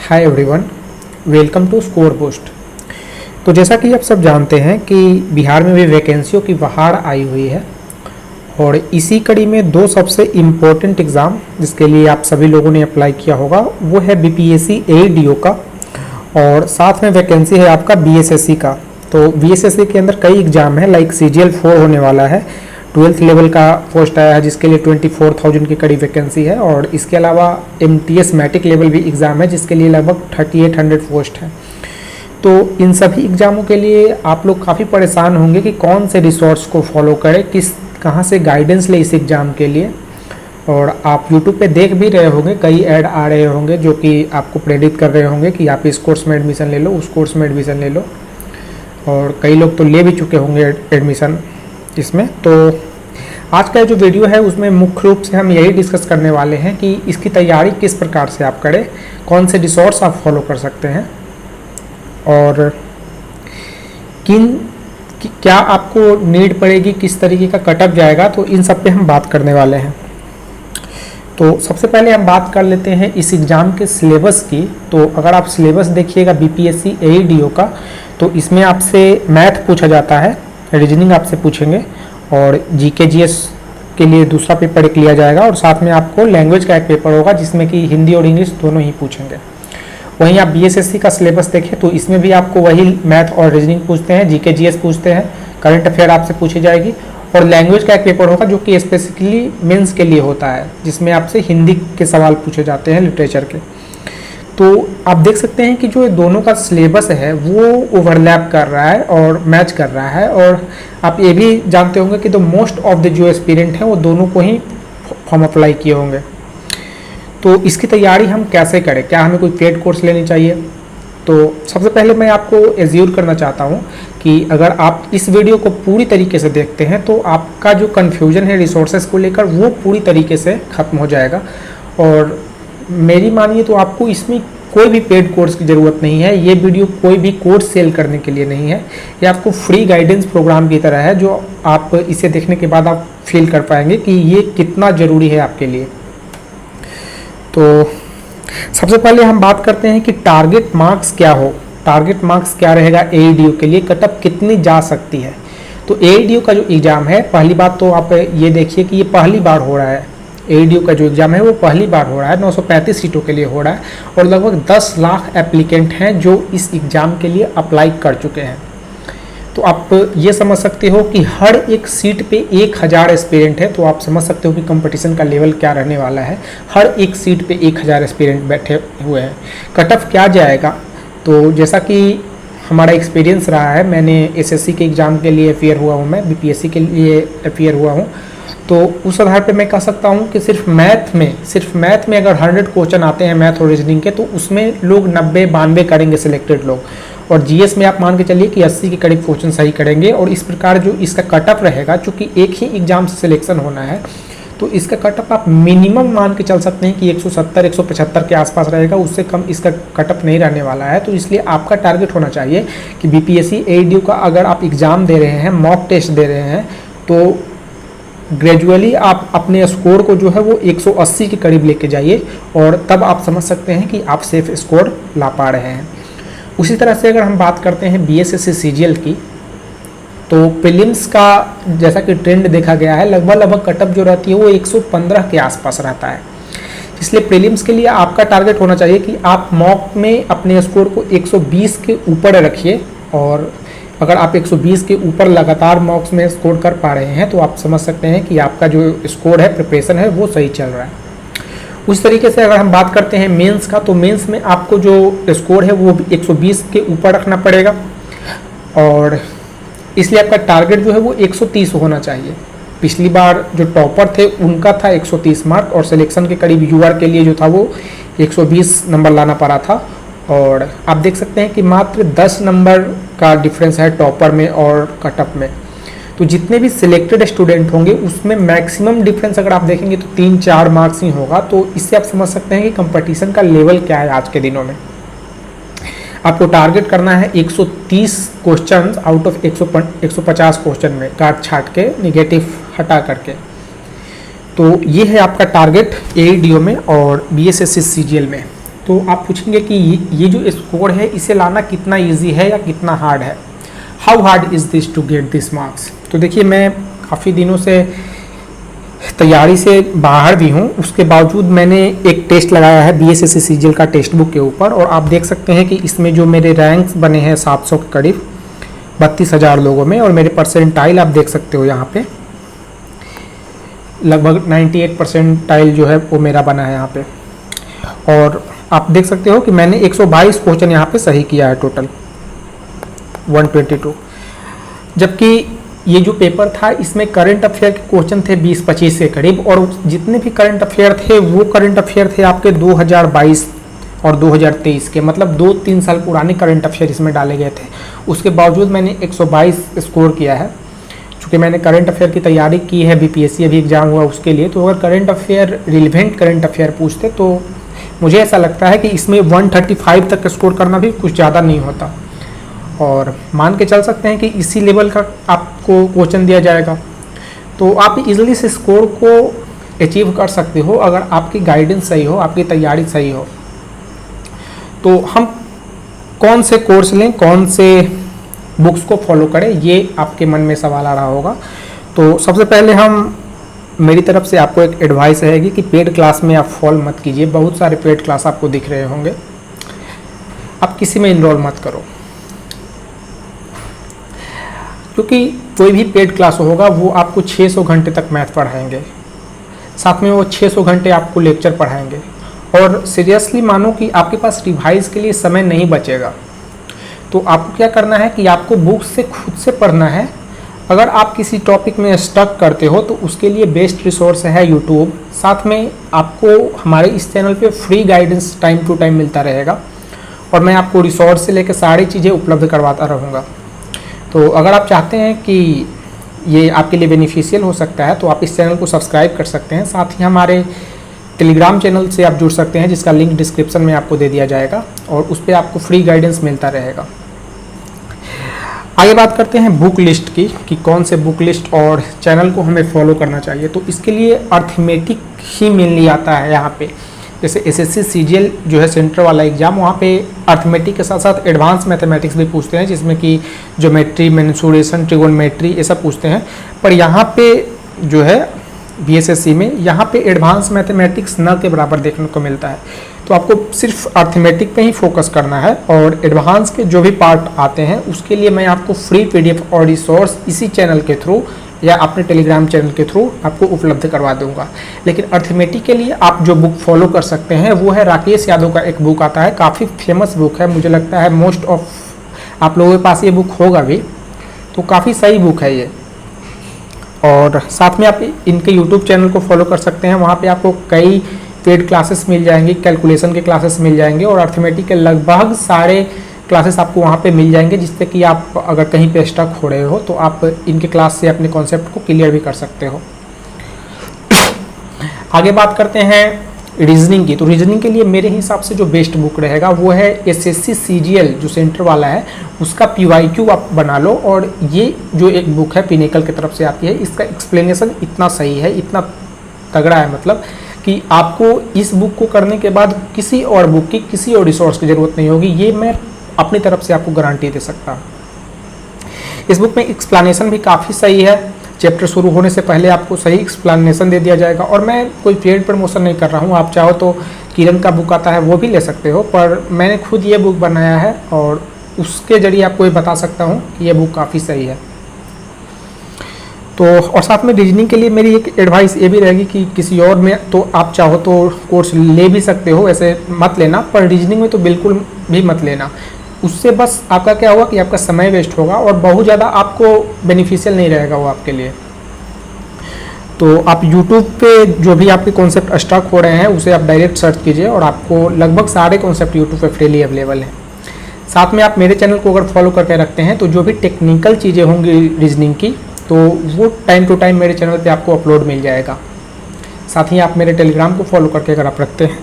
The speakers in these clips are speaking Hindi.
Hi everyone, welcome to score boost. तो जैसा कि आप सब जानते हैं कि बिहार में भी वैकेंसियों की बहार आई हुई है और इसी कड़ी में दो सबसे इम्पोर्टेंट एग्ज़ाम जिसके लिए आप सभी लोगों ने अप्लाई किया होगा वो है बीपीएससी एईडीओ का और साथ में वैकेंसी है आपका बीएसएससी का। तो बीएसएससी के अंदर कई एग्ज़ाम है, लाइक CGL 4 होने वाला है, 12th लेवल का पोस्ट आया है जिसके लिए 24,000 की कड़ी वैकेंसी है और इसके अलावा MTS मैट्रिक लेवल भी एग्ज़ाम है जिसके लिए लगभग 3800 पोस्ट है। तो इन सभी एग्ज़ामों के लिए आप लोग काफ़ी परेशान होंगे कि कौन से रिसोर्स को फॉलो करें, कहाँ से गाइडेंस ले इस एग्ज़ाम के लिए। और आप YouTube पे देख भी रहे होंगे, कई ऐड आ रहे होंगे जो कि आपको प्रेडिक्ट कर रहे होंगे कि आप इस कोर्स में एडमिशन ले लो, उस कोर्स में एडमिशन ले लो, और कई लोग तो ले भी चुके होंगे एडमिशन इसमें। तो आज का जो वीडियो है उसमें मुख्य रूप से हम यही डिस्कस करने वाले हैं कि इसकी तैयारी किस प्रकार से आप करें, कौन से रिसोर्स आप फॉलो कर सकते हैं और क्या आपको नीड पड़ेगी, किस तरीके का कटअप जाएगा, तो इन सब पे हम बात करने वाले हैं। तो सबसे पहले हम बात कर लेते हैं इस एग्ज़ाम के सिलेबस की। तो अगर आप सिलेबस देखिएगा बीपीएससी एईडीओ का, तो इसमें आपसे मैथ पूछा जाता है, रीजनिंग आपसे पूछेंगे और जीके जीएस के लिए दूसरा पेपर एक लिया जाएगा और साथ में आपको लैंग्वेज का एक पेपर होगा जिसमें कि हिंदी और इंग्लिश दोनों ही पूछेंगे। वहीं आप बीएसएससी का सिलेबस देखें तो इसमें भी आपको वही मैथ और रीजनिंग पूछते हैं, जीके जीएस पूछते हैं, करंट अफेयर आपसे पूछी जाएगी और लैंग्वेज का एक पेपर होगा जो कि स्पेसिफिकली मेंस के लिए होता है जिसमें आपसे हिंदी के सवाल पूछे जाते हैं, लिटरेचर के। तो आप देख सकते हैं कि जो दोनों का सिलेबस है वो ओवरलैप कर रहा है और मैच कर रहा है। और आप ये भी जानते होंगे कि मोस्ट ऑफ द जो एस्पिरेंट हैं वो दोनों को ही फॉर्म अप्लाई किए होंगे। तो इसकी तैयारी हम कैसे करें, क्या हमें कोई पेड कोर्स लेनी चाहिए? तो सबसे पहले मैं आपको एज्यूर करना चाहता हूँ कि अगर आप इस वीडियो को पूरी तरीके से देखते हैं तो आपका जो कन्फ्यूजन है रिसोर्सेज को लेकर वो पूरी तरीके से ख़त्म हो जाएगा। और मेरी मानिए तो आपको इसमें कोई भी पेड कोर्स की ज़रूरत नहीं है। ये वीडियो कोई भी कोर्स सेल करने के लिए नहीं है, ये आपको फ्री गाइडेंस प्रोग्राम की तरह है जो आप इसे देखने के बाद आप फील कर पाएंगे कि ये कितना ज़रूरी है आपके लिए। तो सबसे पहले हम बात करते हैं कि टारगेट मार्क्स क्या हो, टारगेट मार्क्स क्या रहेगा एईडीओ के लिए, कटअप कितनी जा सकती है। तो एईडीओ का जो एग्ज़ाम है, पहली बात तो आप ये देखिए कि ये पहली बार हो रहा है। एईडीओ का जो एग्ज़ाम है वो पहली बार हो रहा है, 935 सीटों के लिए हो रहा है और लगभग 10 लाख एप्लीकेंट हैं जो इस एग्ज़ाम के लिए अप्लाई कर चुके हैं। तो आप ये समझ सकते हो कि हर एक सीट पे 1000 एस्पिरेंट है, तो आप समझ सकते हो कि कंपटीशन का लेवल क्या रहने वाला है। हर एक सीट पे 1000 एस्पिरेंट बैठे हुए हैं। कटअप क्या जाएगा, तो जैसा कि हमारा एक्सपीरियंस रहा है, मैंने एसएससी के एग्ज़ाम के लिए अपियर हुआ हूँ, मैं बीपीएससी के लिए अपियर हुआ हूँ, तो उस आधार पे मैं कह सकता हूँ कि सिर्फ मैथ में अगर 100 क्वेश्चन आते हैं मैथ और रीजनिंग के, तो उसमें लोग 90-92 करेंगे सिलेक्टेड लोग। और जीएस में आप मान के चलिए कि 80 के करीब क्वेश्चन सही करेंगे। और इस प्रकार जो इसका कटअप रहेगा, चूँकि एक ही एग्जाम से सिलेक्शन होना है, तो इसका कटअप आप मिनिमम मान के चल सकते हैं कि 170-175 के आसपास रहेगा, उससे कम इसका कटअप नहीं रहने वाला है। तो इसलिए आपका टारगेट होना चाहिए कि बीपीएससी एईडीओ का अगर आप एग्ज़ाम दे रहे हैं, मॉक टेस्ट दे रहे हैं, तो ग्रेजुअली आप अपने स्कोर को जो है वो 180 के करीब लेके जाइए और तब आप समझ सकते हैं कि आप सेफ स्कोर ला पा रहे हैं। उसी तरह से अगर हम बात करते हैं बीएसएससी सीजीएल की, तो प्रीलिम्स का जैसा कि ट्रेंड देखा गया है, लगभग कटअप जो रहती है वो 115 के आसपास रहता है। इसलिए प्रीलिम्स के लिए आपका टारगेट होना चाहिए कि आप मॉक में अपने स्कोर को 120 के ऊपर रखिए और अगर आप 120 के ऊपर लगातार मॉक्स में स्कोर कर पा रहे हैं तो आप समझ सकते हैं कि आपका जो स्कोर है, प्रिपरेशन है, वो सही चल रहा है। उस तरीके से अगर हम बात करते हैं मेंस का, तो मेंस में आपको जो स्कोर है वो 120 के ऊपर रखना पड़ेगा और इसलिए आपका टारगेट जो है वो 130 होना चाहिए। पिछली बार जो टॉपर थे उनका था 130 मार्क और सिलेक्शन के करीब यूआर के लिए जो था वो 120 नंबर लाना पड़ा था। और आप देख सकते हैं कि मात्र 10 नंबर का डिफरेंस है टॉपर में और कटअप में। तो जितने भी सिलेक्टेड स्टूडेंट होंगे उसमें मैक्सिमम डिफरेंस अगर आप देखेंगे तो 3-4 मार्क्स ही होगा। तो इससे आप समझ सकते हैं कि कंपटीशन का लेवल क्या है आज के दिनों में। आपको टारगेट करना है 130 क्वेश्चन आउट ऑफ 150 क्वेश्चन में, काट छाट के, निगेटिव हटा करके। तो ये है आपका टारगेट एईडीओ में और बीएसएससी सीजीएल में। तो आप पूछेंगे कि ये जो स्कोर है इसे लाना कितना ईजी है या कितना हार्ड है, how hard is this to get this marks. तो देखिए मैं काफ़ी दिनों से तैयारी से बाहर भी हूँ, उसके बावजूद मैंने एक टेस्ट लगाया है BSSC सीजीएल का टेक्स्ट बुक के ऊपर, और आप देख सकते हैं कि इसमें जो मेरे रैंक्स बने हैं 700 के करीब 32,000 लोगों में, और मेरे परसेंटाइल आप देख सकते हो यहाँ पे लगभग 98 परसेंटाइल जो है वो मेरा बना है यहाँ पे। और आप देख सकते हो कि मैंने 122 क्वेश्चन यहाँ पे सही किया है टोटल 122, जबकि ये जो पेपर था इसमें करंट अफेयर के क्वेश्चन थे 20-25 के करीब, और जितने भी करंट अफेयर थे वो करंट अफेयर थे आपके 2022 और 2023 के, मतलब 2-3 साल पुराने करंट अफेयर इसमें डाले गए थे। उसके बावजूद मैंने 122 स्कोर किया है। चूँकि मैंने करंट अफेयर की तैयारी की है, BPSC अभी एग्जाम हुआ उसके लिए, तो अगर current affair relevant current affair पूछते तो मुझे ऐसा लगता है कि इसमें 135 तक स्कोर करना भी कुछ ज़्यादा नहीं होता, और मान के चल सकते हैं कि इसी लेवल का आपको क्वेश्चन दिया जाएगा, तो आप इजीली इस स्कोर को अचीव कर सकते हो अगर आपकी गाइडेंस सही हो, आपकी तैयारी सही हो। तो हम कौन से कोर्स लें, कौन से बुक्स को फॉलो करें, ये आपके मन में सवाल आ रहा होगा। तो सबसे पहले मेरी तरफ से आपको एक एडवाइस रहेगी कि पेड क्लास में आप फॉलो मत कीजिए। बहुत सारे पेड क्लास आपको दिख रहे होंगे, आप किसी में इनरोल मत करो, क्योंकि कोई भी पेड क्लास होगा वो आपको 600 घंटे तक मैथ पढ़ाएंगे, साथ में वो 600 घंटे आपको लेक्चर पढ़ाएंगे, और सीरियसली मानो कि आपके पास रिवाइज के लिए समय नहीं बचेगा। तो आपको क्या करना है कि आपको बुक से खुद से पढ़ना है। अगर आप किसी टॉपिक में स्टक करते हो तो उसके लिए बेस्ट रिसोर्स है यूट्यूब। साथ में आपको हमारे इस चैनल पे free guidance time to time मिलता रहेगा, और मैं आपको रिसोर्स से लेकर सारी चीज़ें उपलब्ध करवाता रहूँगा। तो अगर आप चाहते हैं कि ये आपके लिए बेनिफिशियल हो सकता है तो आप इस चैनल को सब्सक्राइब कर सकते हैं। साथ ही हमारे टेलीग्राम चैनल से आप जुड़ सकते हैं, जिसका लिंक डिस्क्रिप्शन में आपको दे दिया जाएगा, और उस पर आपको फ्री गाइडेंस मिलता रहेगा। आगे बात करते हैं बुक लिस्ट की कि कौन से बुक लिस्ट और चैनल को हमें फॉलो करना चाहिए। तो इसके लिए अर्थमेटिक ही मेनली आता है यहाँ पे। जैसे SSC CGL जो है सेंटर वाला एग्जाम, वहाँ पे अर्थमेटिक के साथ साथ एडवांस मैथमेटिक्स भी पूछते हैं, जिसमें कि ज्योमेट्री, मेंसुरेशन, ट्रिगोनोमेट्री ये सब पूछते हैं। पर यहाँ पे जो है BSSC में यहाँ पे एडवांस मैथमेटिक्स न के बराबर देखने को मिलता है। तो आपको सिर्फ अर्थमेटिक पे ही फोकस करना है, और एडवांस के जो भी पार्ट आते हैं उसके लिए मैं आपको फ्री PDF और रिसोर्स इसी चैनल के थ्रू या अपने टेलीग्राम चैनल के थ्रू आपको उपलब्ध करवा दूंगा। लेकिन अर्थमेटिक के लिए आप जो बुक फॉलो कर सकते हैं वो है राकेश यादव का एक बुक आता है, काफ़ी फेमस बुक है, मुझे लगता है मोस्ट ऑफ आप लोगों के पास ये बुक होगा भी, तो काफ़ी सही बुक है ये। और साथ में आप इनके YouTube चैनल को फॉलो कर सकते हैं, वहाँ पे आपको कई पेड क्लासेस मिल जाएंगी, कैलकुलेशन के क्लासेस मिल जाएंगे, और अर्थमेटिक के लगभग सारे क्लासेस आपको वहाँ पे मिल जाएंगे, जिससे कि आप अगर कहीं पे स्टक हो रहे हो तो आप इनके क्लास से अपने कॉन्सेप्ट को क्लियर भी कर सकते हो। आगे बात करते हैं रीजनिंग की। तो रीजनिंग के लिए मेरे हिसाब से जो बेस्ट बुक रहेगा वो है SSC CGL जो सेंटर वाला है, उसका PYQ आप बना लो। और ये जो एक बुक है पिनेकल की तरफ से आती है, इसका एक्सप्लेनेशन इतना सही है, इतना तगड़ा है, मतलब कि आपको इस बुक को करने के बाद किसी और बुक की, किसी और रिसोर्स की ज़रूरत नहीं होगी। ये मैं अपनी तरफ से आपको गारंटी दे सकता हूँ। इस बुक में एक्सप्लेनेशन भी काफ़ी सही है, चैप्टर शुरू होने से पहले आपको सही एक्सप्लेनेशन दे दिया जाएगा। और मैं कोई पेड प्रमोशन नहीं कर रहा हूँ, आप चाहो तो किरण का बुक आता है वो भी ले सकते हो, पर मैंने खुद ये बुक बनाया है और उसके जरिए आपको ये बता सकता हूँ कि ये बुक काफ़ी सही है। तो और साथ में रीजनिंग के लिए मेरी एक एडवाइस ये भी रहेगी कि किसी और में तो आप चाहो तो कोर्स ले भी सकते हो, ऐसे मत लेना, पर रीजनिंग में तो बिल्कुल भी मत लेना। उससे बस आपका क्या होगा कि आपका समय वेस्ट होगा और बहुत ज़्यादा आपको बेनिफिशियल नहीं रहेगा वो आपके लिए। तो आप YouTube पे जो भी आपके कॉन्सेप्ट स्टक हो रहे हैं उसे आप डायरेक्ट सर्च कीजिए, और आपको लगभग सारे कॉन्सेप्ट YouTube पे फ्रीली अवेलेबल हैं। साथ में आप मेरे चैनल को अगर फॉलो करके रखते हैं तो जो भी टेक्निकल चीज़ें होंगी रीजनिंग की तो वो टाइम टू टाइम मेरे चैनल पे आपको अपलोड मिल जाएगा। साथ ही आप मेरे टेलीग्राम को फॉलो करके अगर आप रखते हैं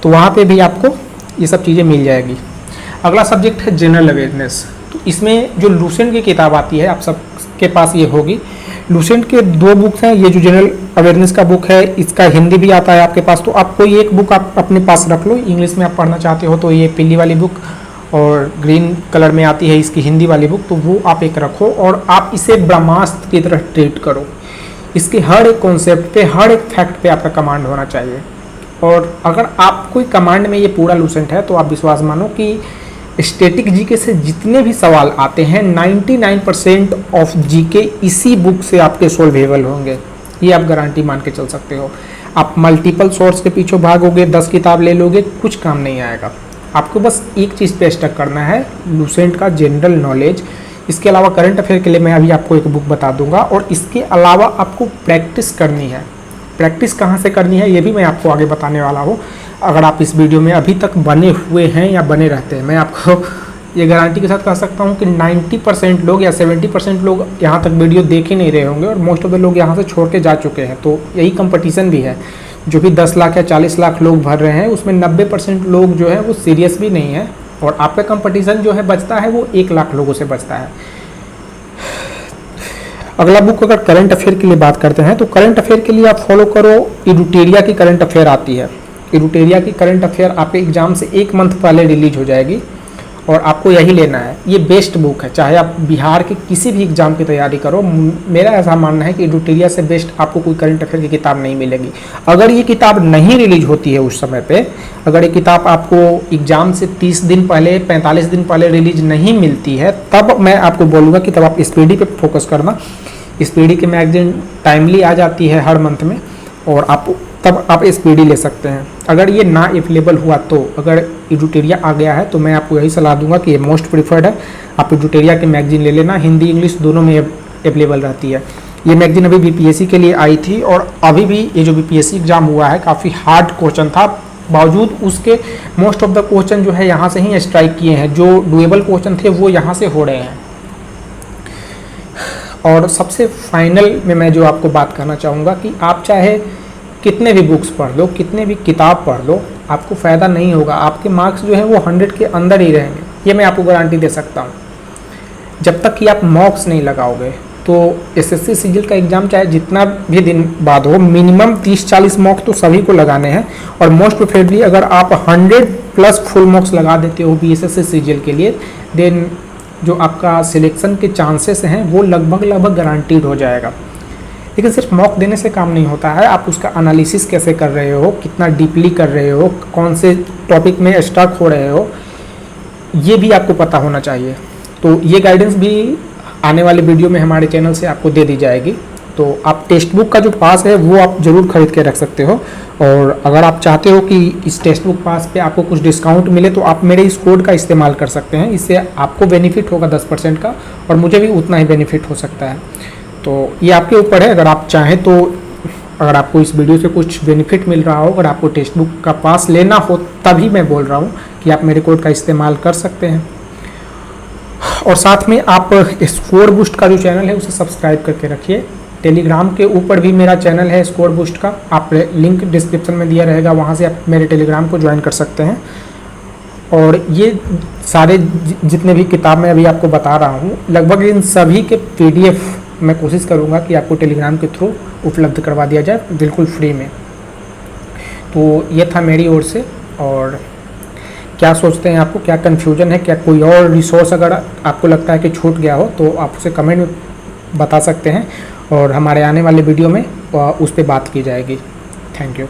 तो वहाँ पे भी आपको ये सब चीज़ें मिल जाएगी। अगला सब्जेक्ट है जनरल अवेयरनेस। तो इसमें जो लूसेंट की किताब आती है, आप सब के पास ये होगी। लूसेंट के 2 बुक्स हैं, ये जो जनरल अवेयरनेस का बुक है इसका हिंदी भी आता है आपके पास, तो आप कोई एक बुक आप अपने पास रख लो। इंग्लिश में आप पढ़ना चाहते हो तो ये पीली वाली बुक और ग्रीन कलर में आती है इसकी हिंदी वाली बुक, तो वो आप एक रखो और आप इसे ब्रह्मास्त्र की तरह ट्रीट करो। इसके हर एक कॉन्सेप्ट पे, हर एक फैक्ट पे आपका कमांड होना चाहिए। और अगर आप कोई कमांड में ये पूरा लूसेंट है तो आप विश्वास मानो कि स्टैटिक जीके से जितने भी सवाल आते हैं 99% ऑफ जीके इसी बुक से आपके सोल्वेबल होंगे, ये आप गारंटी मान के चल सकते हो। आप मल्टीपल सोर्स के पीछे भागोगे, 10 किताब ले लोगे, कुछ काम नहीं आएगा। आपको बस एक चीज़ पे स्टक करना है, लूसेंट का जनरल नॉलेज। इसके अलावा करंट अफेयर के लिए मैं अभी आपको एक बुक बता दूंगा, और इसके अलावा आपको प्रैक्टिस करनी है। प्रैक्टिस कहाँ से करनी है ये भी मैं आपको आगे बताने वाला हूँ। अगर आप इस वीडियो में अभी तक बने हुए हैं या बने रहते हैं, मैं आपको ये गारंटी के साथ कह सकता हूँ कि 90% लोग या 70% लोग यहाँ तक वीडियो देख ही नहीं रहे होंगे, और मोस्ट ऑफ द लोग यहाँ से छोड़ के जा चुके हैं। तो यही कंपटीशन भी है, जो भी 10 लाख या 40 लाख लोग भर रहे हैं उसमें 90% लोग जो है वो सीरियस भी नहीं है, और आपका कंपटीशन जो है बचता है वो 1 लाख लोगों से बचता है। अगला बुक अगर करंट अफेयर के लिए बात करते हैं तो करंट अफेयर के लिए आप फॉलो करो, इडुटेरिया की करंट अफेयर आती है। इडुटेरिया की करंट अफेयर आपके एग्जाम से 1 मंथ पहले रिलीज हो जाएगी, और आपको यही लेना है। ये बेस्ट बुक है, चाहे आप बिहार के किसी भी एग्जाम की तैयारी करो, मेरा ऐसा मानना है कि इडुटेरिया से बेस्ट आपको कोई करंट अफेयर की किताब नहीं मिलेगी। अगर ये किताब नहीं रिलीज होती है उस समय पे, अगर ये किताब आपको एग्जाम से 30 दिन पहले, 45 दिन पहले रिलीज नहीं मिलती है, तब मैं आपको बोलूँगा कि तब आप स्पीडी पे फोकस करना। स्पीडी की मैगजीन टाइमली आ जाती है हर मंथ में, और तब आप स्पीडी ले सकते हैं। अगर ये ना अवेलेबल हुआ तो, अगर इडुटेरिया आ गया है तो मैं आपको यही सलाह दूंगा कि ये मोस्ट प्रिफर्ड है, आप इडुटेरिया की मैगजीन ले लेना। हिंदी इंग्लिश दोनों में अवेलेबल रहती है। ये मैगजीन अभी बीपीएससी के लिए आई थी, और अभी भी ये जो बीपीएससी एग्जाम हुआ है काफ़ी हार्ड क्वेश्चन था, बावजूद उसके मोस्ट ऑफ द क्वेश्चन जो है यहाँ से ही स्ट्राइक किए हैं। जो डुएबल क्वेश्चन थे वो यहाँ से हो रहे हैं। और सबसे फाइनल में मैं जो आपको बात करना चाहूँगा कि आप चाहे कितने भी बुक्स पढ़ लो, कितने भी किताब पढ़ लो, आपको फ़ायदा नहीं होगा। आपके मार्क्स जो है वो 100 के अंदर ही रहेंगे, ये मैं आपको गारंटी दे सकता हूँ। जब तक कि आप मॉक्स नहीं लगाओगे तो एसएससी सीजीएल का एग्ज़ाम चाहे जितना भी दिन बाद हो, मिनिमम 30-40 मॉक्स तो सभी को लगाने हैं। और मोस्ट प्रेफरेबली अगर आप 100+ फुल मॉक्स लगा देते हो बीएसएससी सीजीएल के लिए, देन जो आपका सिलेक्शन के चांसेस हैं वो लगभग गारंटीड हो जाएगा। लेकिन सिर्फ मॉक देने से काम नहीं होता है, आप उसका एनालिसिस कैसे कर रहे हो, कितना डीपली कर रहे हो, कौन से टॉपिक में स्टक हो रहे हो, ये भी आपको पता होना चाहिए। तो ये गाइडेंस भी आने वाले वीडियो में हमारे चैनल से आपको दे दी जाएगी। तो आप टेक्स्ट बुक का जो पास है वो आप ज़रूर खरीद के रख सकते हो, और अगर आप चाहते हो कि इस टेक्स्ट बुक पास पे आपको कुछ डिस्काउंट मिले तो आप मेरे इस कोड का इस्तेमाल कर सकते हैं। इससे आपको बेनिफिट होगा 10% का, और मुझे भी उतना ही बेनिफिट हो सकता है। तो ये आपके ऊपर है, अगर आप चाहें तो। अगर आपको इस वीडियो से कुछ बेनिफिट मिल रहा हो, अगर आपको टेक्स्ट बुक का पास लेना हो, तभी मैं बोल रहा हूँ कि आप मेरे कोड का इस्तेमाल कर सकते हैं। और साथ में आप स्कोर बूस्ट का जो चैनल है उसे सब्सक्राइब करके रखिए। टेलीग्राम के ऊपर भी मेरा चैनल है स्कोर बूस्ट का, आप लिंक डिस्क्रिप्शन में दिया रहेगा, वहाँ से आप मेरे टेलीग्राम को ज्वाइन कर सकते हैं। और ये सारे जितने भी किताब मैं अभी आपको बता रहा हूँ, लगभग इन सभी के PDF मैं कोशिश करूँगा कि आपको टेलीग्राम के थ्रू उपलब्ध करवा दिया जाए बिल्कुल फ्री में। तो ये था मेरी ओर से। और क्या सोचते हैं आपको, क्या कन्फ्यूजन है, क्या कोई और रिसोर्स अगर आपको लगता है कि छूट गया हो तो आप उसे कमेंट में बता सकते हैं, और हमारे आने वाले वीडियो में उस पर बात की जाएगी। Thank you.